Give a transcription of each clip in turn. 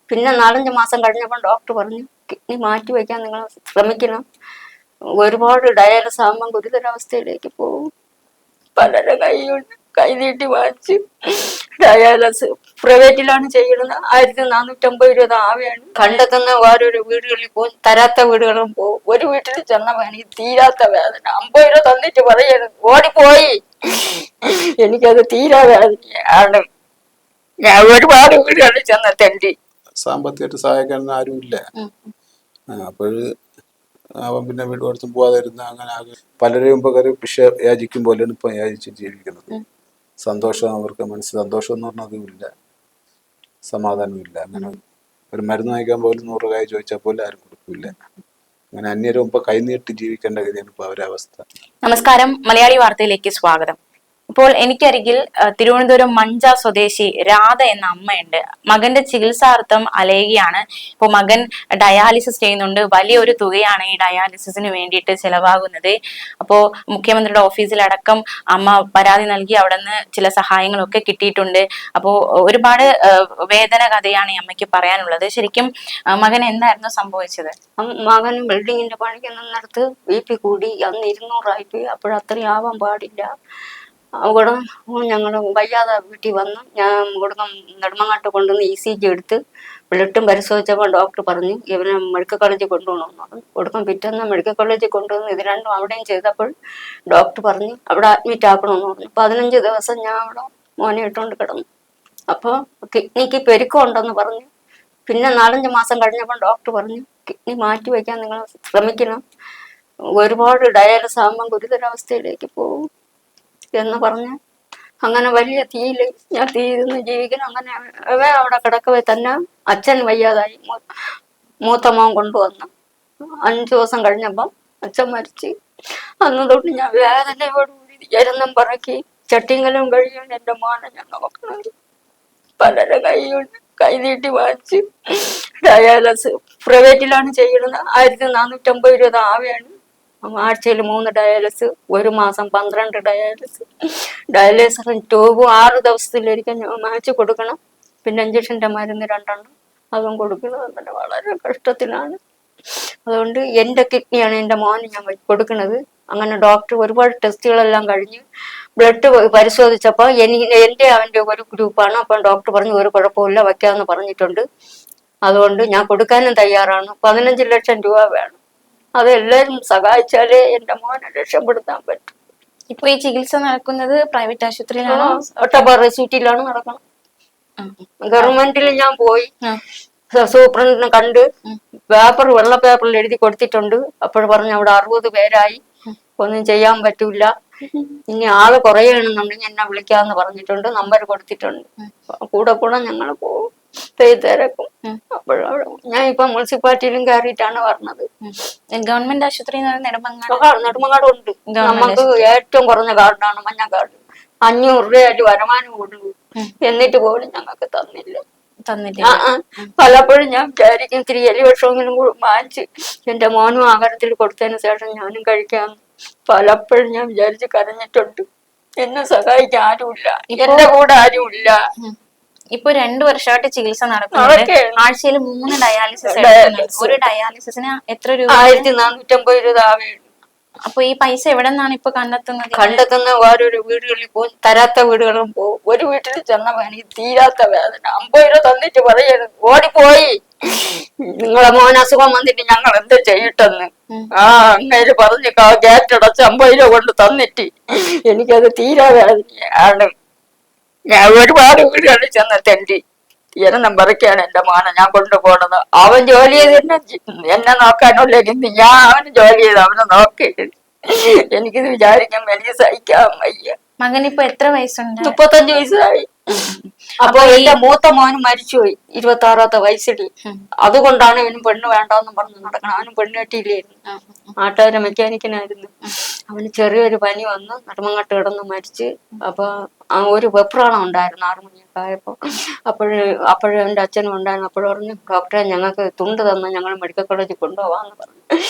പിന്നെ 4-5 മാസം കഴിഞ്ഞപ്പോൾ ഡോക്ടർ പറഞ്ഞു കിഡ്നി മാറ്റി വയ്ക്കാൻ നിങ്ങൾ ശ്രമിക്കണം. ഒരുപാട് ഡയാലിസിസ് ആകുമ്പോൾ ഗുരുതരാവസ്ഥയിലേക്ക് പോകും. പലരുടെ കൈ നീട്ടി വാങ്ങിച്ച് ഡയാലിസിസ് പ്രൈവറ്റിലാണ് ചെയ്യുന്നത്. 1450 രൂപ ആവുകയാണ്. കണ്ടെത്തുന്ന ഓരോരോ വീടുകളിൽ പോകും, തരാത്ത വീടുകളും പോകും. ഒരു വീട്ടിൽ ചെന്ന എനിക്ക് തീരാത്ത വേദന. 50 രൂപ തന്നിട്ട് പറയണം ഓടിപ്പോയി. എനിക്കത് തീരാ വേദനയാണ്. ഞാൻ ഒരുപാട് വീടുകളിൽ ചെന്നെത്തേണ്ടി. സാമ്പത്തികമായിട്ട് സഹായിക്കാൻ ആരും ഇല്ല. അപ്പോഴ് അവൻ പിന്നെ വീട് കൊടുത്തും പോവാതെ ഇരുന്ന് അങ്ങനെ പലരെയും പകരം ഭിക്ഷ യാചിക്കും പോലെയാണ് ഇപ്പൊ യാചിച്ച് ജീവിക്കുന്നത്. സന്തോഷം അവർക്ക് മനസ്സിൽ സന്തോഷം എന്ന് പറഞ്ഞതും ഇല്ല, സമാധാനവും ഇല്ല. അങ്ങനെ ഒരു മരുന്ന് വാങ്ങിക്കാൻ പോലും 100 രൂപ ചോദിച്ചാൽ പോലും ആരും കൊടുക്കില്ല. അങ്ങനെ അന്യരും ഇപ്പൊ കൈനീട്ടി ജീവിക്കേണ്ട ഗതിയാണ് ഇപ്പൊ അവരുടെ അവസ്ഥ. നമസ്കാരം, മലയാളി വാർത്തയിലേക്ക് സ്വാഗതം. ഇപ്പോൾ എനിക്കരികിൽ തിരുവനന്തപുരം മഞ്ച സ്വദേശി രാധ എന്ന അമ്മയുണ്ട്. മകന്റെ ചികിത്സാർത്ഥം അലയുകയാണ്. ഇപ്പോൾ മകൻ ഡയാലിസിസ് ചെയ്യുന്നുണ്ട്. വലിയൊരു തുകയാണ് ഈ ഡയാലിസിസിന് വേണ്ടിയിട്ട് ചെലവാകുന്നത്. അപ്പോൾ മുഖ്യമന്ത്രിയുടെ ഓഫീസിലടക്കം അമ്മ പരാതി നൽകി അവിടെ നിന്ന് ചില സഹായങ്ങളൊക്കെ കിട്ടിയിട്ടുണ്ട്. അപ്പോൾ ഒരുപാട് വേദന കഥയാണ് ഈ അമ്മയ്ക്ക് പറയാനുള്ളത്. ശരിക്കും മകൻ എന്തായിരുന്നു സംഭവിച്ചത്? മകൻ ബിൽഡിങ്ങിന്റെ പണിക്ക് നിന്നിടത്ത് BP കൂടി. അന്ന് 200 ആയിപ്പോയി. അപ്പോഴത്രയും ആവാൻ പാടില്ല. അവിടെ ഞങ്ങൾ വയ്യാതെ വീട്ടിൽ വന്ന് ഞാൻ കൊടുക്കം നെടുമങ്ങാട്ട് കൊണ്ടുവന്ന് ECG എടുത്ത് ബ്ലഡും പരിശോധിച്ചപ്പോൾ ഡോക്ടർ പറഞ്ഞു ഇവനെ മെഡിക്കൽ കോളേജിൽ കൊണ്ടുപോകണമെന്ന് പറഞ്ഞു. കൊടുക്കം പിറ്റേന്ന് മെഡിക്കൽ കോളേജിൽ കൊണ്ടുവന്ന് ഇത് രണ്ടും അവിടെയും ചെയ്തപ്പോൾ ഡോക്ടർ പറഞ്ഞു അവിടെ അഡ്മിറ്റ് ആക്കണമെന്ന് പറഞ്ഞു. 15 ദിവസം ഞാൻ അവിടെ മോനെ ഇട്ടുകൊണ്ട് കിടന്നു. അപ്പോൾ കിഡ്നിക്ക് പെരുക്കം ഉണ്ടെന്ന് പറഞ്ഞു. പിന്നെ 4-5 മാസം കഴിഞ്ഞപ്പോൾ ഡോക്ടർ പറഞ്ഞു കിഡ്നി മാറ്റി വയ്ക്കാൻ നിങ്ങൾ ശ്രമിക്കണം. ഒരുപാട് ഡയാലിസിസ് ആകുമ്പോൾ ഗുരുതരാവസ്ഥയിലേക്ക് പോകും എന്ന് പറഞ്ഞ് അങ്ങനെ വലിയ തീയിൽ ഞാൻ തീരുന്ന് ജീവിക്കണം. അങ്ങനെ അവിടെ കിടക്കവേ തന്നെ അച്ഛൻ വയ്യാതായി. മൂത്ത മോൻ കൊണ്ടുവന്നു. 5 ദിവസം കഴിഞ്ഞപ്പം അച്ഛൻ മരിച്ച്. അന്ന് തൊട്ട് ഞാൻ വേദനയോടുകൂടി ജരന്നും പറക്കി ചട്ടിങ്കലും കഴിയാണ് എൻ്റെ മോനെ ഞാൻ നോക്കുന്നത്. പലരുടെ കൈ നീട്ടി വാങ്ങിച്ച് ഡയാലിസിസ് പ്രൈവറ്റിലാണ് ചെയ്യുന്നത്. 1450 രൂപ ആവുകയാണ്. ആഴ്ചയിൽ 3 ഡയാലിസിസ്, ഒരു മാസം 12 ഡയാലിസിസ്. ഡയാലിസിന് ട്യൂബും 6 ദിവസത്തിലൊരിക്കൽ മാറ്റി കൊടുക്കണം. പിന്നെ ഇഞ്ചക്ഷൻ്റെ മരുന്ന് 2 അതും കൊടുക്കണം. അങ്ങനെ വളരെ കഷ്ടത്തിലാണ്. അതുകൊണ്ട് എൻ്റെ കിഡ്നിയാണ് എൻ്റെ മോന് ഞാൻ കൊടുക്കുന്നത്. അങ്ങനെ ഡോക്ടർ ഒരുപാട് ടെസ്റ്റുകളെല്ലാം കഴിഞ്ഞ് ബ്ലഡ് പരിശോധിച്ചപ്പോൾ എൻ്റെ അവൻ്റെ ഒരു ഗ്രൂപ്പാണ്. അപ്പം ഡോക്ടർ പറഞ്ഞു ഒരു കുഴപ്പമില്ല വയ്ക്കാമെന്ന് പറഞ്ഞിട്ടുണ്ട്. അതുകൊണ്ട് ഞാൻ കൊടുക്കാനും തയ്യാറാണ്. 15 ലക്ഷം രൂപ വേണം. അതെല്ലാവരും സഹായിച്ചാലേ എൻ്റെ മോനെ രക്ഷപ്പെടുത്താൻ പറ്റും. ഇപ്പൊ ഈ ചികിത്സ നടക്കുന്നത് പ്രൈവറ്റ് ആശുപത്രിയിലാണോ? ഒട്ടപ്പാറ സിറ്റിയിലാണ് നടക്കണം. ഗവൺമെന്റിൽ ഞാൻ പോയി സൂപ്രണ്ടിനെ കണ്ട് വെള്ള പേപ്പറിൽ എഴുതി കൊടുത്തിട്ടുണ്ട്. അപ്പോൾ പറഞ്ഞു അവിടെ 60 പേരായി, ഒന്നും ചെയ്യാൻ പറ്റൂല. ഇനി ആള് കുറയണമെന്നുണ്ടെങ്കിൽ എന്നെ വിളിക്കാന്ന് പറഞ്ഞിട്ടുണ്ട്. നമ്പർ കൊടുത്തിട്ടുണ്ട്. കൂടെ ഞങ്ങൾ പോകും, തിരക്കും. അപ്പോഴവിടെ ഞാൻ ഇപ്പൊ മുനിസിപ്പാലിറ്റിയിലും കയറിയിട്ടാണ് പറഞ്ഞത്. ഗവൺമെന്റ് ആശുപത്രി നെടുമങ്ങാട് ഉണ്ട്. നമുക്ക് ഏറ്റവും കുറഞ്ഞ കാർഡാണ് മഞ്ഞ കാർഡ്. 500 രൂപയായിട്ട് വരുമാനം കൊടുക്കും. എന്നിട്ട് പോലും ഞങ്ങൾക്ക് തന്നില്ല. പലപ്പോഴും ഞാൻ വിചാരിക്കും ഇത്തിരി എലിവിഷമെങ്കിലും വാങ്ങിച്ച് എന്റെ മോനും ആഹാരത്തിൽ കൊടുത്തതിന് ശേഷം ഞാനും കഴിക്കാം. പലപ്പോഴും ഞാൻ വിചാരിച്ച് കരഞ്ഞിട്ടുണ്ട്. എന്നെ സഹായിക്കാൻ ആരുമില്ല, എന്റെ കൂടെ ആരുമില്ല. ഇപ്പൊ 2 വർഷമായിട്ട് ചികിത്സ നടക്കുന്നുണ്ട്. ആഴ്ചയിൽ 3 ഡയാലിസിസ്. ഒരു ഡയാലിസിസിന് എത്ര രൂപ? 1450 രൂപ ആവുകയുള്ളൂ. അപ്പൊ ഈ പൈസ എവിടെ നിന്നാണ് ഇപ്പൊ കണ്ടെത്തുന്ന ഓരോരോ വീടുകളിൽ പോകും, തരാത്ത വീടുകളും പോകും. ഒരു വീട്ടിൽ ചെന്ന എനിക്ക് തീരാത്ത വേദന. 50 രൂപ തന്നിട്ട് പറയണം ഓടിപ്പോയി. നിങ്ങളെ മോൻ അസുഖം വന്നിട്ട് ഞങ്ങൾ എന്ത് ചെയ്യട്ടെന്ന്. അങ്ങേര് പറഞ്ഞ് ഗേറ്റടച്ച് 50 രൂപ കൊണ്ട് തന്നിട്ട് എനിക്കത് തീരാ വേദനയാണ്. ഞാൻ ഒരുപാട് വീടുകളിൽ ചെന്നെത്തേണ്ടി എന്നെ പറയ്ക്കാണ് എൻ്റെ മോനെ ഞാൻ കൊണ്ടുപോകണത്. അവൻ ജോലി ചെയ്ത് എന്നെ നോക്കാനുള്ള ഞാൻ അവന് ജോലി ചെയ്ത് അവനെ നോക്കി. എനിക്കിത് വിചാരിക്കാൻ വലിയ സഹിക്കാൻ വയ്യ. മകനിപ്പോ എത്ര വയസ്സുണ്ട്? 35 വയസ്സായി. അപ്പൊ എന്റെ മൂത്ത മോന് മരിച്ചുപോയി 26ാമത്തെ വയസ്സിൽ. അതുകൊണ്ടാണ് ഇവനും പെണ്ണ് വേണ്ടെന്ന് പറഞ്ഞ് നടക്കണം. അവനും പെണ്ണ് കെട്ടിയില്ലായിരുന്നു. നാട്ടുകാരെ മെക്കാനിക്കനായിരുന്നു. അവന് ചെറിയൊരു പനി വന്ന് നെടുമങ്ങാട്ട് കിടന്ന് മരിച്ച്. അപ്പൊ ഒരു വെപ്രാളം ഉണ്ടായിരുന്നു 6 മണിയൊക്കെ ആയപ്പോ. അപ്പോഴും എൻ്റെ അച്ഛനും ഉണ്ടായിരുന്നു. അപ്പോഴും പറഞ്ഞു ഡോക്ടറെ ഞങ്ങൾക്ക് തുണ്ട് തന്ന് ഞങ്ങൾ മെഡിക്കൽ കോളേജിൽ കൊണ്ടുപോവാന്ന് പറഞ്ഞു.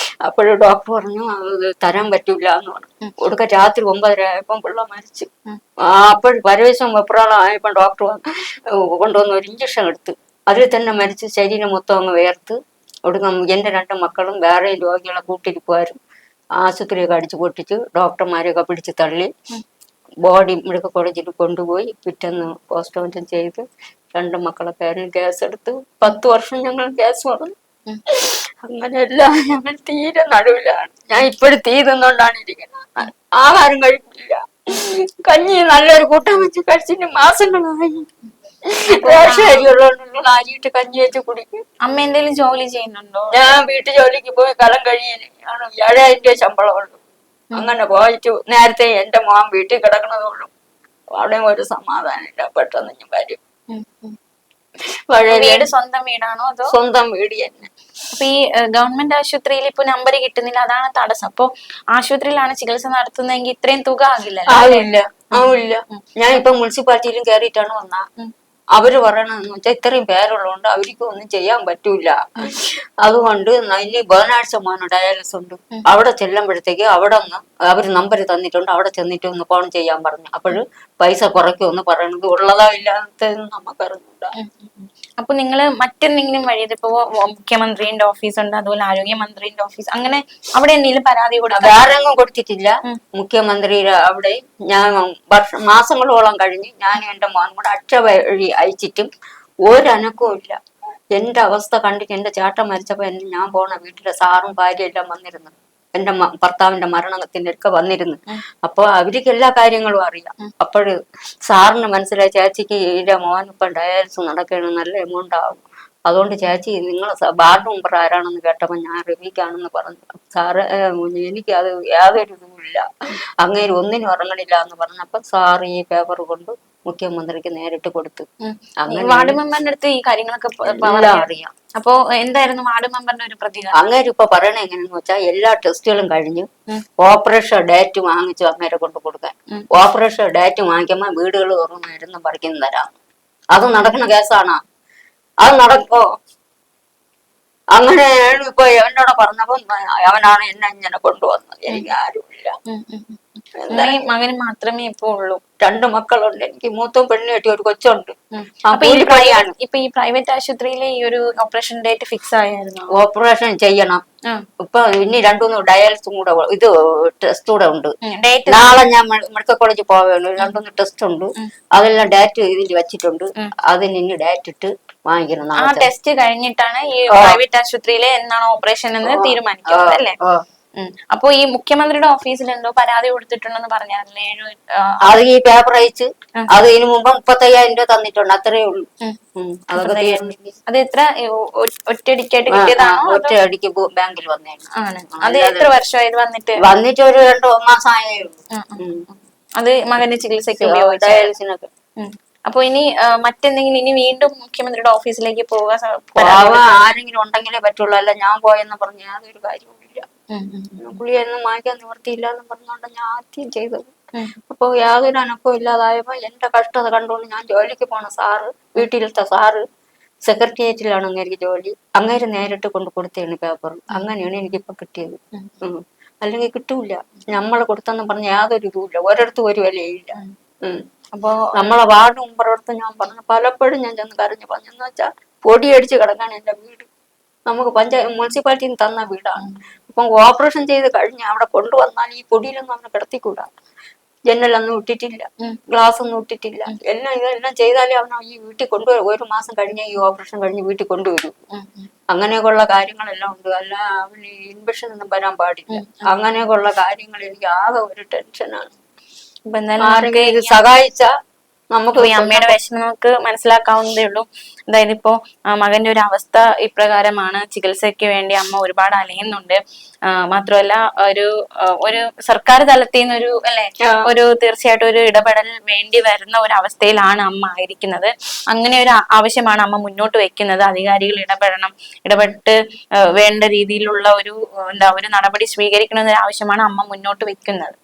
അപ്പോഴും ഡോക്ടർ പറഞ്ഞു അത് തരാൻ പറ്റൂല എന്ന് പറഞ്ഞു. കൊടുക്ക രാത്രി 9:30 ആയപ്പം പിള്ള മരിച്ചു. അപ്പോൾ പരവേശം വെപ്രാളം ആയപ്പോൾ ഡോക്ടർ കൊണ്ടുവന്ന് ഒരു ഇഞ്ചക്ഷൻ എടുത്ത് അതിൽ തന്നെ മരിച്ച് ശരീരം മൊത്തം അങ്ങ് വേർത്ത് ഒടുക്കം എൻ്റെ 2 മക്കളും വേറെ രോഗികളെ കൂട്ടിരിക്കുവാരും ആശുപത്രിയൊക്കെ അടിച്ചു പൊട്ടിച്ച് ഡോക്ടർമാരെയൊക്കെ പിടിച്ച് തള്ളി ബോഡി മെഡിക്കൽ കോളേജിൽ കൊണ്ടുപോയി പിറ്റേന്ന് പോസ്റ്റ്മോർട്ടം ചെയ്ത് 2 മക്കളെ പേരിൽ കേസെടുത്ത് 10 വർഷം ഞങ്ങൾ കേസ് പറഞ്ഞു. അങ്ങനെയെല്ലാം ഞങ്ങൾ തീരെ നടുവിലാണ്. ഞാൻ ഇപ്പോഴും തീ തിന്നോണ്ടാണ് ഇരിക്കുന്നത്. ആഹാരം കഴിക്കില്ല, കഞ്ഞി നല്ലൊരു കൂട്ടം വെച്ച് കഴിച്ചിട്ട് മാസങ്ങളായി. റേഷൻ അരിയുള്ളതുകൊണ്ടുള്ള അരിയിട്ട് കഞ്ഞി വെച്ച് കുടിക്കും. അമ്മ എന്തെങ്കിലും ജോലി ചെയ്യുന്നുണ്ടോ? ഞാൻ വീട്ടു ജോലിക്ക് പോയി കലം കഴിയാന് 7,000 രൂപ ശമ്പളമുള്ളൂ. അങ്ങനെ പോയിട്ട് നേരത്തെ എന്റെ മോൻ വീട്ടിൽ കിടക്കണതുള്ളൂ. അവിടെ ഒരു സമാധാനം ഇല്ല. പെട്ടെന്ന് ഞാൻ വരും. വീട് സ്വന്തം വീടാണോ അതോ? സ്വന്തം വീട് തന്നെ. അപ്പൊ ഈ ഗവൺമെന്റ് ആശുപത്രിയിൽ ഇപ്പൊ നമ്പർ കിട്ടുന്നില്ല, അതാണ് തടസ്സം. അപ്പൊ ആശുപത്രിയിലാണ് ചികിത്സ നടത്തുന്നതെങ്കിൽ ഇത്രയും തുക ആകില്ലല്ലോ? ആവില്ല. ഞാൻ ഇപ്പൊ മുനിസിപ്പാലിറ്റിയിലും കയറിയിട്ടാണ് വന്ന. അവര് പറയണെന്ന് വെച്ചാൽ ഇത്രയും പേരുള്ളതുകൊണ്ട് അവർക്ക് ഒന്നും ചെയ്യാൻ പറ്റൂല. അതുകൊണ്ട് ഇനി ബുധനാഴ്ച മോന് ഡയാലിസിസ് ഉണ്ട്. അവിടെ ചെല്ലുമ്പോഴത്തേക്ക് അവിടെ നിന്ന് അവര് നമ്പർ തന്നിട്ടുണ്ട്. അവിടെ ചെന്നിട്ട് ഒന്ന് ഫോൺ ചെയ്യാൻ പറഞ്ഞു. അപ്പോഴ് പൈസ കുറയ്ക്കുമെന്ന് പറയണത് ഉള്ളതോ ഇല്ലാത്തതെന്ന് നമുക്കറിഞ്ഞൂടാ. അപ്പൊ നിങ്ങള് മറ്റെന്തെങ്കിലും വഴി, ഇതിപ്പോ മുഖ്യമന്ത്രിന്റെ ഓഫീസ് ഉണ്ട്, അതുപോലെ ആരോഗ്യമന്ത്രിന്റെ ഓഫീസ്, അങ്ങനെ അവിടെ എന്തെങ്കിലും പരാതി കൊടുക്കാം? വേറെ എങ്ങും കൊടുത്തിട്ടില്ല. മുഖ്യമന്ത്രിയുടെ അവിടെ ഞാൻ മാസങ്ങളോളം കഴിഞ്ഞ് ഞാനും എന്റെ മോനും കൂടെ അക്ഷ വഴി അയച്ചിട്ടും ഒരനക്കവും ഇല്ല. എന്റെ അവസ്ഥ കണ്ടിട്ട് എന്റെ ചേട്ടൻ മരിച്ചപ്പോ ഞാൻ പോണ വീട്ടിലെ സാറും ഭാര്യയും എല്ലാം വന്നിരുന്നു. എന്റെ ഭർത്താവിന്റെ മരണത്തിന്റെ ഒക്കെ വന്നിരുന്നു. അപ്പൊ അവർക്ക് എല്ലാ കാര്യങ്ങളും അറിയാം. അപ്പോഴ് സാറിന് മനസ്സിലായി ചേച്ചിക്ക് ഇതിന്റെ മോൻ ഇപ്പൊ ഡയാലിസിസ് നടക്കണം, നല്ല എമൗണ്ട് ആവും. അതുകൊണ്ട് ചേച്ചി നിങ്ങൾ വാർഡ് മെമ്പർ ആരാണെന്ന് കേട്ടപ്പോ ഞാൻ റബീക്കാണെന്ന് പറഞ്ഞു. സാറ് എനിക്ക് അത് യാതൊരു ഇതുമില്ല, അങ്ങേര് ഒന്നിനും ഇറങ്ങണില്ല എന്ന് പറഞ്ഞപ്പോ സാറ് ഈ പേപ്പർ കൊണ്ട് മുഖ്യമന്ത്രിക്ക് നേരിട്ട് കൊടുത്തു. വാർഡ് മെമ്പറിന്റെ അടുത്ത് ഈ കാര്യങ്ങളൊക്കെ അറിയാം. അപ്പൊ എന്തായിരുന്നു വാർഡ് മെമ്പറിന്റെ ഒരു പ്രതികരണം? അങ്ങേര് ഇപ്പൊ പറയണ എങ്ങനെയാന്ന് വെച്ചാൽ എല്ലാ ടെസ്റ്റുകളും കഴിഞ്ഞു ഓപ്പറേഷൻ ഡേറ്റ് വാങ്ങിച്ചു അങ്ങേരെ കൊണ്ട് കൊടുക്കാൻ. ഓപ്പറേഷൻ ഡേറ്റ് വാങ്ങിക്കുമ്പോ വീടുകൾ തോറും മരുന്ന് പറിക്കുന്നു തരാം. അത് നടക്കുന്ന കേസാണ്. അത് നടക്കോ? അങ്ങനെയാണ് ഇപ്പൊ എന്നോട് പറഞ്ഞപ്പോ അവനാണ് എന്നെ ഇങ്ങനെ കൊണ്ടുവന്നത്. എനിക്ക് ആരുമില്ല. മകന് മാത്രമേ ഇപ്പൊ ഉള്ളൂ. 2 മക്കളുണ്ട് എനിക്ക്. മൂത്ത പെണ്ണ് കെട്ടി ഒരു കൊച്ചുണ്ട്. ഇപ്പൊ ഈ പ്രൈവറ്റ് ആശുപത്രിയിലെ ഈ ഒരു ഓപ്പറേഷൻ ഡേറ്റ് ഫിക്സ് ആയിരുന്നു. ഓപ്പറേഷൻ ചെയ്യണം. ഇപ്പൊ ഇനി 2-3 ഡയാലിസും കൂടെ ഇത് ടെസ്റ്റ് കൂടെ ഉണ്ട്. നാളെ ഞാൻ മെഡിക്കൽ കോളേജിൽ പോവുകയാണ്. 2-3 ടെസ്റ്റ് ഉണ്ട്. അതെല്ലാം ഡേറ്റ് ഇതിൽ വെച്ചിട്ടുണ്ട്. അതിന് ഇനി ഡേറ്റ് ഇട്ട് വാങ്ങിക്കണം. ആ ടെസ്റ്റ് കഴിഞ്ഞിട്ടാണ് ഈ പ്രൈവറ്റ് ആശുപത്രിയിലെ എന്നാണ് ഓപ്പറേഷൻ എന്ന് തീരുമാനിക്കുന്നത് അല്ലേ? അപ്പൊ ഈ മുഖ്യമന്ത്രിയുടെ ഓഫീസിൽ എന്തോ പരാതി കൊടുത്തിട്ടുണ്ടെന്ന് പറഞ്ഞാലേ? അത് ഈ പേപ്പർ അയച്ച് അത് ഇതിനു മുമ്പ് 35,000 രൂപ തന്നിട്ടുണ്ട്. അത്രേ ഉള്ളൂ. അത് എത്ര ഒറ്റയടിക്കായിട്ട് കിട്ടിയതാണോ? ഒറ്റയടിക്ക് ബാങ്കിൽ വന്നേണ്. അത് എത്ര വർഷമായത് വന്നിട്ട്? വന്നിട്ട് ഒരു 2 മാസം ആയേ ഉള്ളൂ. അത് മകന്റെ ചികിത്സയ്ക്ക് ഡയാലിസിനൊക്കെ. അപ്പൊ ഇനി മറ്റെന്തെങ്കിലും ഇനി വീണ്ടും മുഖ്യമന്ത്രിയുടെ ഓഫീസിലേക്ക് പോകാൻ ആരെങ്കിലും ഉണ്ടെങ്കിലേ പറ്റുള്ളൂ. അല്ല ഞാൻ പോയെന്ന് പറഞ്ഞ യാതൊരു കാര്യവും ഇല്ല. പുള്ളിയൊന്നും വാങ്ങിക്കാൻ നിവർത്തിയില്ല എന്ന് പറഞ്ഞോണ്ട് ഞാൻ ആദ്യം ചെയ്തത്. അപ്പൊ യാതൊരു അനക്കവും ഇല്ലാതായപ്പോ എന്റെ കഷ്ടത കണ്ടുകൊണ്ട് ഞാൻ ജോലിക്ക് പോണ സാറ്, വീട്ടിലത്തെ സാറ് സെക്രട്ടേറിയറ്റിലാണ് അങ്ങേക്ക് ജോലി. അങ്ങേര് നേരിട്ട് കൊണ്ട് കൊടുത്തേണ് പേപ്പർ. അങ്ങനെയാണ് എനിക്കിപ്പൊ കിട്ടിയത്. അല്ലെങ്കിൽ കിട്ടൂല. നമ്മള് കൊടുത്തെന്ന് പറഞ്ഞ യാതൊരു ഇതുമില്ല. ഒരിടത്തും ഒരു വിലയില്ല. അപ്പൊ നമ്മളെ വാർഡ് മെമ്പറടുത്ത് ഞാൻ പറഞ്ഞു, പലപ്പോഴും ഞാൻ ചെന്ന് കരഞ്ഞു പറഞ്ഞെന്ന് വെച്ചാൽ പൊടിയടിച്ച് കിടക്കാണ് എന്റെ വീട്. നമുക്ക് മുനിസിപ്പാലിറ്റിയിൽ നിന്ന് തന്ന വീടാണ്. അപ്പം ഓപ്പറേഷൻ ചെയ്ത് കഴിഞ്ഞ് അവിടെ കൊണ്ടുവന്നാൽ ഈ പൊടിയിലൊന്നും അവനെ കിടത്തിക്കൂടാ. ജനലൊന്നും ഇട്ടിട്ടില്ല, ഗ്ലാസ് ഒന്നും ഇട്ടിട്ടില്ല. ഇതെല്ലാം ചെയ്താലേ അവനെ ഈ വീട്ടിൽ കൊണ്ടുവരും. 1 മാസം കഴിഞ്ഞ ഈ ഓപ്പറേഷൻ കഴിഞ്ഞ് വീട്ടിൽ കൊണ്ടുവരും. അങ്ങനെയൊക്കെയുള്ള കാര്യങ്ങളെല്ലാം ഉണ്ട്. അല്ല അവന് ഇൻഫെക്ഷൻ ഒന്നും വരാൻ പാടില്ല. അങ്ങനെയൊക്കെയുള്ള കാര്യങ്ങൾ എനിക്ക് ആകെ ഒരു ടെൻഷനാണ്. ആരെങ്കിലും ഇത് സഹായിച്ച നമുക്ക് ഈ അമ്മയുടെ വിഷമം നമുക്ക് മനസ്സിലാക്കാവുന്നതേ ഉള്ളൂ. അതായത് ഇപ്പോ മകന്റെ ഒരു അവസ്ഥ ഇപ്രകാരമാണ്. ചികിത്സയ്ക്ക് വേണ്ടി അമ്മ ഒരുപാട് അലയുന്നുണ്ട്. മാത്രമല്ല ഒരു സർക്കാർ തലത്തിൽ നിന്നൊരു ഒരു തീർച്ചയായിട്ടും ഒരു ഇടപെടൽ വേണ്ടി വരുന്ന ഒരു അവസ്ഥയിലാണ് അമ്മ ആയിരിക്കുന്നത്. അങ്ങനെ ഒരു ആവശ്യമാണ് അമ്മ മുന്നോട്ട് വെക്കുന്നത്. അധികാരികൾ ഇടപെട്ട് വേണ്ട രീതിയിലുള്ള ഒരു നടപടി സ്വീകരിക്കണമെന്നൊരു ആവശ്യമാണ് അമ്മ മുന്നോട്ട് വെക്കുന്നത്.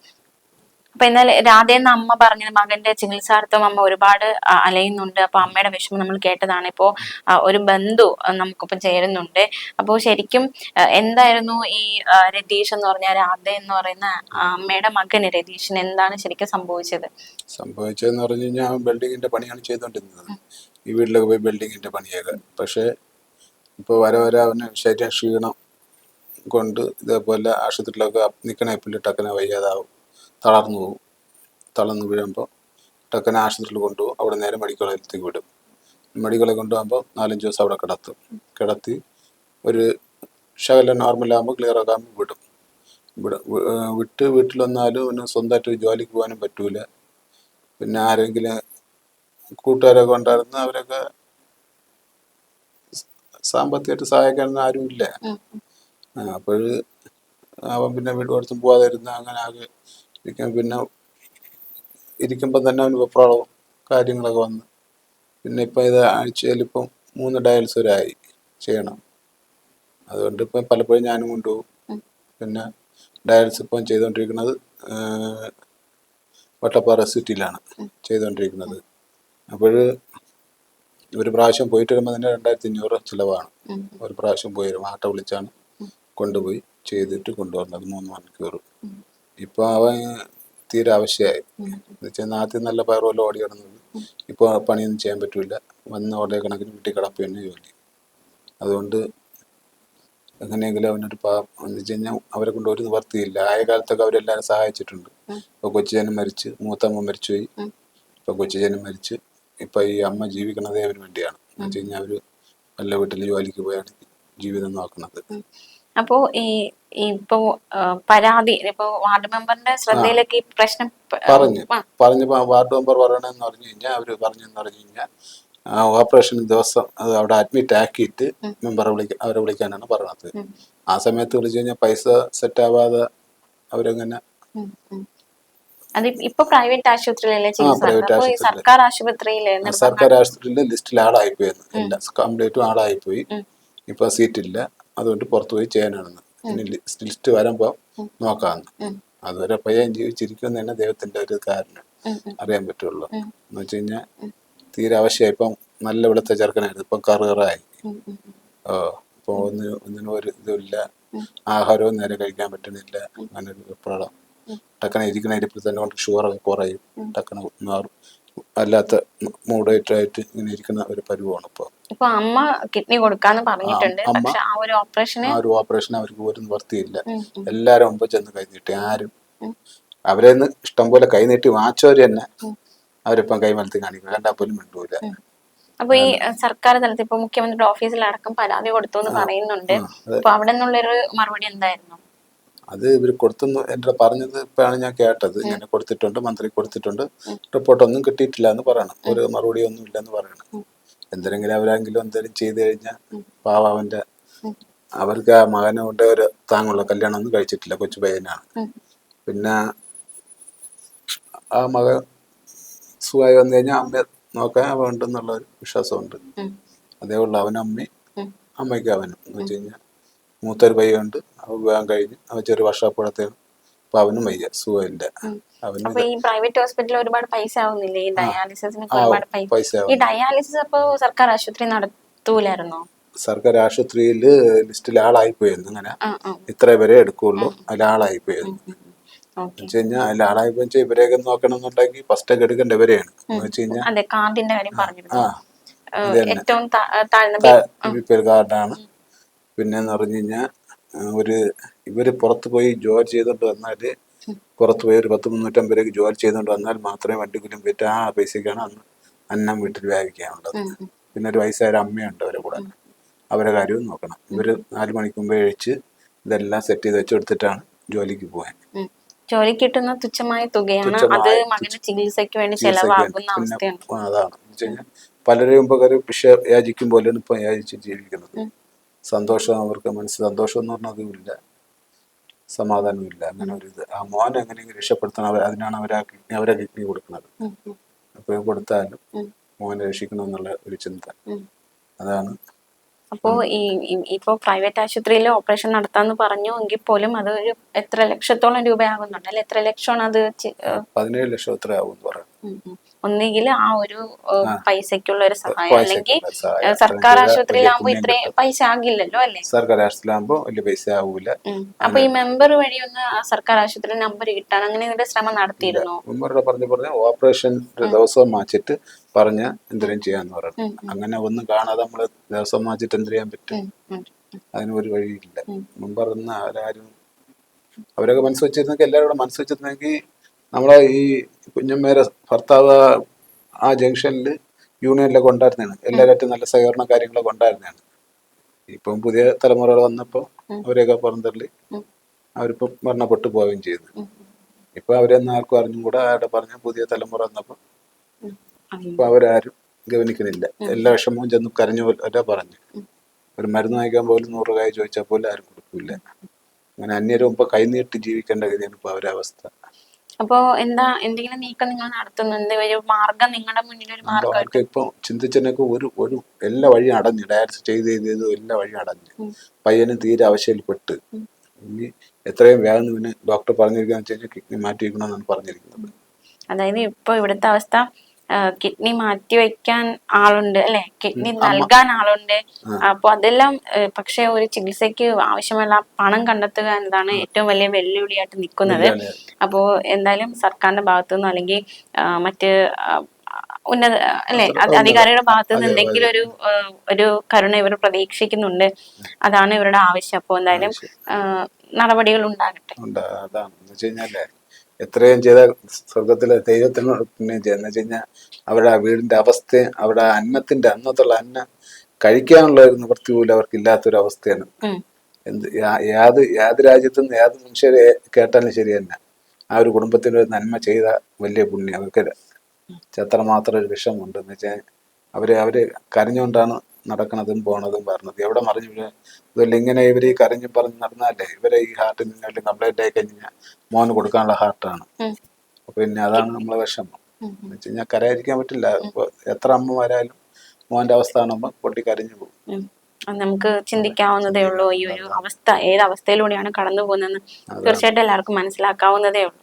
അപ്പൊ എന്നാൽ രാധയെന്ന അമ്മ പറഞ്ഞത് മകന്റെ ചികിത്സാർത്ഥം അമ്മ ഒരുപാട് അലയുന്നുണ്ട്. അപ്പൊ അമ്മയുടെ വിഷമം നമ്മൾ കേട്ടതാണ്. ഇപ്പോ ഒരു ബന്ധു നമുക്കിപ്പം ചേരുന്നുണ്ട്. അപ്പോൾ ശരിക്കും എന്തായിരുന്നു ഈ രതീഷ് എന്ന് പറഞ്ഞ രാധ എന്ന് പറയുന്ന അമ്മയുടെ മകന് രതീഷിന് എന്താണ് ശരിക്കും സംഭവിച്ചതെന്ന് പറഞ്ഞു കഴിഞ്ഞാൽ ബിൽഡിങ്ങിന്റെ പണിയാണ് ചെയ്തുകൊണ്ടിരുന്നത്. ഈ വീട്ടിലൊക്കെ പോയി ബിൽഡിങ്ങിൻ്റെ പണിയൊക്കെ. പക്ഷേ ഇപ്പോൾ വരെ അവന് ശരീരം ക്ഷീണം കൊണ്ട് ഇതേപോലെ ആശുപത്രിയിലൊക്കെ നിൽക്കണ എപ്പിൽ ടക്കനെ വയ്യാതാവും, തളർന്നു പോകും. തളർന്നു വീഴുമ്പോൾ ടക്കനെ ആശുപത്രിയിൽ കൊണ്ടുപോകും. അവിടെ നേരെ മെഡിക്കൽ കോളേജിലേക്ക് വിടും. മെഡിക്കലിൽ കൊണ്ടുപോകുമ്പോൾ 4-5 ദിവസം അവിടെ കിടത്തി ഒരു ശകലം നോർമലാകുമ്പോൾ ക്ലിയർ ആകാകുമ്പോൾ വിടും. വിട്ട് വീട്ടിൽ വന്നാലും പിന്നെ സ്വന്തമായിട്ട് ജോലിക്ക് പോകാനും പറ്റൂല. പിന്നെ ആരെങ്കിലും കൂട്ടുകാരൊക്കെ ഉണ്ടായിരുന്നു, അവരൊക്കെ സാമ്പത്തികമായിട്ട് സഹായിക്കാനൊന്നും ആരുമില്ല. അപ്പോൾ അവൻ പിന്നെ വീട് കൊടുത്തും പോകാതെ ഇരുന്ന് അങ്ങനെ ആകെ പിന്നെ ഇരിക്കുമ്പം തന്നെ അവന് വെപ്രാളവും കാര്യങ്ങളൊക്കെ വന്ന് പിന്നെ ഇപ്പം ഇത് ആഴ്ചയിൽ ഇപ്പം 3 ഡയാലിസിസ് വരെയായി ചെയ്യണം. അതുകൊണ്ട് ഇപ്പം പലപ്പോഴും ഞാനും കൊണ്ടുപോകും. പിന്നെ ഡയാലിസിസ് ഇപ്പം ചെയ്തുകൊണ്ടിരിക്കുന്നത് വട്ടപ്പാറ സിറ്റിയിലാണ് ചെയ്തുകൊണ്ടിരിക്കുന്നത്. അപ്പോൾ ഒരു പ്രാവശ്യം പോയിട്ട് വരുമ്പോൾ തന്നെ 2500 ചിലവാണ്. ഒരു പ്രാവശ്യം പോയി വരും. ആട്ടോ വിളിച്ചാണ് കൊണ്ടുപോയി ചെയ്തിട്ട് കൊണ്ടുവന്നത് 3 മണിക്കൂർ. ഇപ്പോൾ അവൻ തീരെ ആവശ്യമായി എന്ന് വെച്ചാൽ ആദ്യം നല്ല പയറുപോലെ ഓടി കിടന്നത്. ഇപ്പോൾ പണിയൊന്നും ചെയ്യാൻ പറ്റില്ല. വന്ന് ഓടേ കണക്കിന് വീട്ടിൽ കിടപ്പ് തന്നെ ജോലി. അതുകൊണ്ട് എങ്ങനെയെങ്കിലും അവനൊരു എന്ന് വെച്ച് കഴിഞ്ഞാൽ അവരെ കൊണ്ട് ഒരു നിവർത്തിയില്ല. ആയ കാലത്തൊക്കെ അവരെല്ലാവരും സഹായിച്ചിട്ടുണ്ട്. ഇപ്പോൾ കൊച്ചുജനം മരിച്ച്, മൂത്തമ്മ മരിച്ചുപോയി, ഇപ്പോൾ കൊച്ചുജനം മരിച്ച്. ഇപ്പം ഈ അമ്മ ജീവിക്കണതേ അവന് വേണ്ടിയാണ്. എന്ന് വെച്ച് കഴിഞ്ഞാൽ അവർ നല്ല വീട്ടിൽ ജോലിക്ക് പോയാണ് ജീവിതം നോക്കുന്നത്. അപ്പോ ഇപ്പോ പരാതി ഇപ്പോ വാർഡ് മെമ്പറിന്റെ ശ്രദ്ധയിലേക്ക് ഈ പ്രശ്നം പറഞ്ഞപ്പോ വാർഡ് മെമ്പർ പറയണെന്ന് പറഞ്ഞു കഴിഞ്ഞാൽ അവര് പറഞ്ഞെന്ന് പറഞ്ഞു കഴിഞ്ഞാൽ ഓപ്പറേഷൻ ദിവസം അത് അവിടെ അഡ്മിറ്റ് ആക്കിയിട്ട് അവരെ വിളിക്കാനാണ് പറഞ്ഞത്. ആ സമയത്ത് വിളിച്ചു കഴിഞ്ഞാൽ പൈസ സെറ്റ് ആവാതെ അവരെങ്ങനെ അത് ഇപ്പൊ പ്രൈവറ്റ് ആശുപത്രിയിലല്ലേ ചികിത്സ? സർക്കാർ ആശുപത്രിയിലെ ലിസ്റ്റിൽ ആളായിപ്പോയെന്ന്. എല്ലാം കംപ്ലീറ്റും ആളായിപ്പോയി. ഇപ്പൊ സീറ്റില്ല, അതുകൊണ്ട് പുറത്തു പോയി ചെയ്യാനാണെന്ന്. ഇനി ലിസ്റ്റ് വരുമ്പോ നോക്കാമെന്ന്. അതുവരെ പയ്യൻ ജീവിച്ചിരിക്കുമെന്ന് തന്നെ ദൈവത്തിന്റെ ഒരു കാരണം അറിയാൻ പറ്റുള്ളൂ. എന്ന് വെച്ച് കഴിഞ്ഞാൽ തീരെ ആവശ്യമായി. ഇപ്പം നല്ല വെളുത്ത ചെറുക്കനായിരുന്നു, ഇപ്പം കറുകറായി. ഇപ്പൊ ഒന്നിനും ഒരു ഇതുമില്ല. ആഹാരവും നേരെ കഴിക്കാൻ പറ്റുന്നില്ല. അങ്ങനെ ഒരു വെപ്രാളം. ടക്കനെ ഇരിക്കണ ഇരിപ്പിൽ തന്നെ കൊണ്ട് ഷുഗറൊക്കെ കുറയും. ടക്കനെ മാറും. അല്ലാത്ത മൂഡേറ്റായിട്ട് ഇങ്ങനെ ഇരിക്കുന്ന ഒരു പരുവമാണ് ഇപ്പോൾ. ഇപ്പൊ അമ്മ കിഡ്നി കൊടുക്കാന്ന് പറഞ്ഞിട്ടുണ്ട്. പക്ഷെ ആ ഒരു ഓപ്പറേഷൻ അവർക്ക് ഒരു നിവർത്തിയില്ല. എല്ലാരും മുമ്പ് ചെന്ന് കൈനീട്ടി. ആരും അവരെ ഇഷ്ടംപോലെ കൈനീട്ടി വാങ്ങിച്ചവര് തന്നെ അവരിപ്പം കൈമലത്തി കാണിക്കും. കണ്ടാൽ പോലും മിണ്ടൂല. അപ്പൊ ഈ സർക്കാർ തലത്തിൽ ഇപ്പൊ മുഖ്യമന്ത്രിയുടെ ഓഫീസിലടക്കം പരാതി കൊടുത്തു എന്ന് പറയുന്നുണ്ട്. അപ്പൊ അവിടെ നിന്നുള്ളൊരു മറുപടി എന്തായിരുന്നു? അത് ഇവർ കൊടുത്തെന്ന് എൻ്റെ പറഞ്ഞത് ഇപ്പോഴാണ് ഞാൻ കേട്ടത്. ഇങ്ങനെ കൊടുത്തിട്ടുണ്ട്, മന്ത്രി കൊടുത്തിട്ടുണ്ട്, റിപ്പോർട്ടൊന്നും കിട്ടിയിട്ടില്ല എന്ന് പറയണം. ഒരു മറുപടി ഒന്നും ഇല്ലെന്ന് പറയണം. എന്തെങ്കിലും അവരെങ്കിലും എന്തെങ്കിലും ചെയ്തു കഴിഞ്ഞാൽ പാവ അവർക്ക് ആ മകനെ കൊണ്ട് ഒരു താങ്ങുള്ള കല്യാണം ഒന്നും കഴിച്ചിട്ടില്ല. കൊച്ചു പയ്യനാണ്. പിന്നെ ആ മകൻ സുഖമായി വന്നു കഴിഞ്ഞാൽ അമ്മ നോക്കാൻ വേണ്ടെന്നുള്ള ഒരു വിശ്വാസമുണ്ട്. അതേ ഉള്ളു. അമ്മയ്ക്ക് അവനും എന്ന് വെച്ച് കഴിഞ്ഞാൽ മൂത്തൊരു പയ്യുണ്ട്. അവൻ വിവാഹം കഴിഞ്ഞ് അവൻ ചെറിയ വർഷാപ്പുഴത്തെയാണ്. അപ്പൊ അവനും വയ്യ, സുഖമില്ല. ഈ പ്രൈവറ്റ് ഹോസ്പിറ്റലിൽ ഒരുപാട് പൈസ ആവുന്നില്ലേ ഈ ഡയാലിസിസിന്? ഒരുപാട് പൈസ. ഈ ഡയാലിസിസ് അപ്പൊ സർക്കാർ ആശുപത്രി നടത്തൂലായിരുന്നോ? സർക്കാർ ആശുപത്രിയിൽ ലിസ്റ്റിൽ ആളായിപ്പോയെന്ന്. അങ്ങനെ ഇത്ര വരെ എടുക്കുള്ളൂ, അതിൽ ആളായിപ്പോയെന്ന് വെച്ച് കഴിഞ്ഞാൽ അതിൽ ആളായിപ്പോ ഇവരെയൊക്കെ നോക്കണം എന്നുണ്ടെങ്കിൽ ഫസ്റ്റ് ഒക്കെ എടുക്കേണ്ട ഇവരെയാണ്. എന്ന് വെച്ച് കഴിഞ്ഞാൽ കാർഡാണ്. പിന്നെന്ന് പറഞ്ഞു കഴിഞ്ഞാൽ ഇവര് പുറത്ത് പോയി ജോലി ചെയ്തോണ്ട് വന്നാല്, പുറത്ത് പോയി ഒരു 10-350 രൂപയ്ക്ക് ജോലി ചെയ്തോണ്ട് വന്നാൽ മാത്രമേ വണ്ടിക്കൂലിയും പറ്റും. ആ പൈസക്കാണ് അന്നം വീട്ടിൽ വ്യാപിക്കാനുള്ളത്. പിന്നെ ഒരു വയസ്സായ അമ്മയുണ്ട് അവരെ കൂടെ. അവരെ കാര്യവും നോക്കണം. ഇവര് 4 മണിക്ക് മുമ്പേ കഴിച്ച് ഇതെല്ലാം സെറ്റ് ചെയ്ത് വെച്ചെടുത്തിട്ടാണ് ജോലിക്ക് പോകാൻ. ജോലി കിട്ടുന്ന തുച്ഛമായ തുകയാണ് അത് മകന്റെ ചികിത്സയ്ക്ക് വേണ്ടി ചെലവാകുന്ന അവസ്ഥയാണ്. അതാണ് വെച്ച് കഴിഞ്ഞാൽ പലരെയും ഭിക്ഷ യാചിക്കും പോലെയാണ് ഇപ്പൊ യാചിച്ച് ജീവിക്കുന്നത്. സന്തോഷം അവർക്ക് സന്തോഷം എന്ന് പറഞ്ഞാൽ അതുമില്ല, സമാധാനമില്ല. അങ്ങനെ ഒരു ഇത്. ആ മോനെ എങ്ങനെയെങ്കിലും രക്ഷപ്പെടുത്തണം. അതിനാണ് അവരെ കിഡ്നി കൊടുക്കുന്നത്. അപ്പൊ കൊടുത്താലും മോനെ രക്ഷിക്കണം എന്നുള്ള ഒരു ചിന്ത. അതാണ്. അപ്പോ ഇപ്പൊ പ്രൈവറ്റ് ആശുപത്രിയിൽ ഓപ്പറേഷൻ നടത്താന്ന് പറഞ്ഞു എങ്കിൽ പോലും അത് ഒരു എത്ര ലക്ഷത്തോളം രൂപയാകുന്നുണ്ട് അല്ലെ? എത്ര ലക്ഷമാണ് അത്? 17 ലക്ഷം എത്ര ആവും പറയാം. ഒന്നുകിൽ ആ ഒരു പൈസക്കുള്ള ഒരു സഹായം, അല്ലെങ്കിൽ സർക്കാർ ആശുപത്രിയിലാകുമ്പോ ഇത്രയും പൈസ ആകില്ലല്ലോ അല്ലെ? സർക്കാർ ആശുപത്രിയിലാകുമ്പോ വലിയ പൈസ ആവൂല. അപ്പൊ ഈ മെമ്പർ വഴി ഒന്ന് സർക്കാർ ആശുപത്രി നമ്പർ കിട്ടാൻ അങ്ങനെ ശ്രമം നടത്തിയിരുന്നോ? മെമ്പറുടെ പറഞ്ഞു ഓപ്പറേഷൻ ദിവസം മാറ്റിട്ട് പറഞ്ഞ എന്തെങ്കിലും ചെയ്യാന്ന് പറഞ്ഞു. അങ്ങനെ ഒന്നും കാണാതെ നമ്മള് ദിവസം വാങ്ങിച്ചിട്ട് എന്ത് ചെയ്യാൻ പറ്റും? അതിന് ഒരു വഴിയില്ല. മുമ്പ് പറഞ്ഞ അവരാരും അവരൊക്കെ മനസ്സ് വെച്ചിരുന്നെങ്കിൽ എല്ലാവരും കൂടെ മനസ്സ് വെച്ചിരുന്നെങ്കിൽ നമ്മളെ ഈ കുഞ്ഞമ്മേരെ ഭർത്താവ് ആ ജംഗ്ഷനിൽ യൂണിയനിലൊക്കെ ഉണ്ടായിരുന്നതാണ്. എല്ലാവരും നല്ല സഹകരണ കാര്യങ്ങളൊക്കെ ഉണ്ടായിരുന്നതാണ്. ഇപ്പം പുതിയ തലമുറകൾ വന്നപ്പോൾ അവരെയൊക്കെ പുറന്തള്ളി അവരിപ്പം മരണപ്പെട്ടു പോവുകയും ചെയ്തു. ഇപ്പൊ അവരൊന്നും ആർക്കും അറിഞ്ഞും കൂടെ ആരുടെ പറഞ്ഞ പുതിയ തലമുറ വന്നപ്പോൾ ഇപ്പൊ അവരാരും ഗവനിക്കുന്നില്ല. എല്ലാ വിഷമവും ചെന്ന് കരഞ്ഞു പോലെ പറഞ്ഞു. ഒരു മരുന്ന് വാങ്ങിക്കാൻ പോലും 100 രൂപ ചോദിച്ചാൽ പോലും ആരും കൊടുക്കില്ല. അങ്ങനെ അന്യരും ഇപ്പൊ കൈനീട്ടി ജീവിക്കേണ്ട ഗതിയാണ് ഇപ്പൊ അവരുടെ അവസ്ഥ. അപ്പോ എന്തെങ്കിലും നീക്കം നിങ്ങൾ നടത്തുന്നുണ്ട്? ഒരു മാർഗം നിങ്ങളുടെ മുന്നിൽ ഒരു മാർഗം അവർക്ക് ഇപ്പൊ ചിന്തിച്ചതിനൊക്കെ ഒരു എല്ലാ വഴിയും അടഞ്ഞു. ഡയാലിസിസ് ചെയ്ത് എല്ലാ വഴിയും അടഞ്ഞു. പയ്യനും തീരെ അവശയിൽപ്പെട്ട് ഇനി എത്രയും വേഗം ഇവന് ഡോക്ടർ പറഞ്ഞിരിക്കാന്ന് വെച്ച് കഴിഞ്ഞാൽ കിഡ്നി മാറ്റി വെക്കണമെന്നാണ് പറഞ്ഞിരിക്കുന്നത്. അതായത് ഇപ്പൊ ഇവിടുത്തെ അവസ്ഥ കിഡ്നി മാറ്റി വെക്കാൻ ആളുണ്ട് അല്ലെ, കിഡ്നി നൽകാൻ ആളുണ്ട്. അപ്പൊ അതെല്ലാം പക്ഷെ ഒരു ചികിത്സയ്ക്ക് ആവശ്യമുള്ള പണം കണ്ടെത്തുക എന്നതാണ് ഏറ്റവും വലിയ വെല്ലുവിളിയായിട്ട് നിൽക്കുന്നത്. അപ്പോ എന്തായാലും സർക്കാരിന്റെ ഭാഗത്തു നിന്നോ അല്ലെങ്കിൽ മറ്റ് ഉന്നത അല്ലെ അധികാരികളുടെ ഭാഗത്തു നിന്ന് എന്തെങ്കിലും ഒരു കരുണ ഇവർ പ്രതീക്ഷിക്കുന്നുണ്ട്. അതാണ് ഇവരുടെ ആവശ്യം. അപ്പൊ എന്തായാലും നടപടികൾ ഉണ്ടാകട്ടെ. അതാണ് എന്ന് വെച്ച് കഴിഞ്ഞാല് എത്രയും ചെയ്ത സ്വർഗത്തിലെ ദൈവത്തിനോട് പുണ്യം ചെയ്യുന്ന വെച്ച് കഴിഞ്ഞാൽ അവരുടെ വീടിന്റെ അവസ്ഥ, അവിടെ അന്നത്തിന്റെ അന്നത്തുള്ള അന്നം കഴിക്കാനുള്ള ഒരു നിവൃത്തി പോലും അവർക്ക് ഇല്ലാത്തൊരു അവസ്ഥയാണ്. ഏത് രാജ്യത്തുനിന്ന് ഏത് മനുഷ്യരെ കേട്ടാലും ശരി തന്നെ ആ ഒരു കുടുംബത്തിന് ഒരു നന്മ ചെയ്ത വലിയ പുണ്യം അവർക്ക് എത്രമാത്രം ഒരു വിഷമുണ്ട് എന്ന് വെച്ചാൽ അവര് കരഞ്ഞുകൊണ്ടാണ് നടക്കണതും പോണതും പറഞ്ഞത്. എവിടെ മറിഞ്ഞു ഇതല്ല ഇങ്ങനെ ഇവര് ഈ കരഞ്ഞു പറഞ്ഞ് നടന്നാലേ ഇവരെ ഈ ഹാർട്ടിന് കംപ്ലൈന്റ് ആയി കഴിഞ്ഞാൽ മോന് കൊടുക്കാനുള്ള ഹാർട്ടാണ്. പിന്നെ അതാണ് നമ്മളെ വിഷമം എന്ന് വെച്ച് കഴിഞ്ഞാൽ കരയാതിരിക്കാൻ പറ്റില്ല. എത്ര അമ്മമാരായാലും മോന്റെ അവസ്ഥ കാണുമ്പോൾ പൊട്ടി കരഞ്ഞു പോകും. നമുക്ക് ചിന്തിക്കാവുന്നതേ ഉള്ളൂ. ഈ ഒരു അവസ്ഥ ഏത് അവസ്ഥയിലൂടെയാണ് കടന്നു പോകുന്നതെന്ന് തീർച്ചയായിട്ടും എല്ലാവർക്കും മനസ്സിലാക്കാവുന്നതേ ഉള്ളൂ.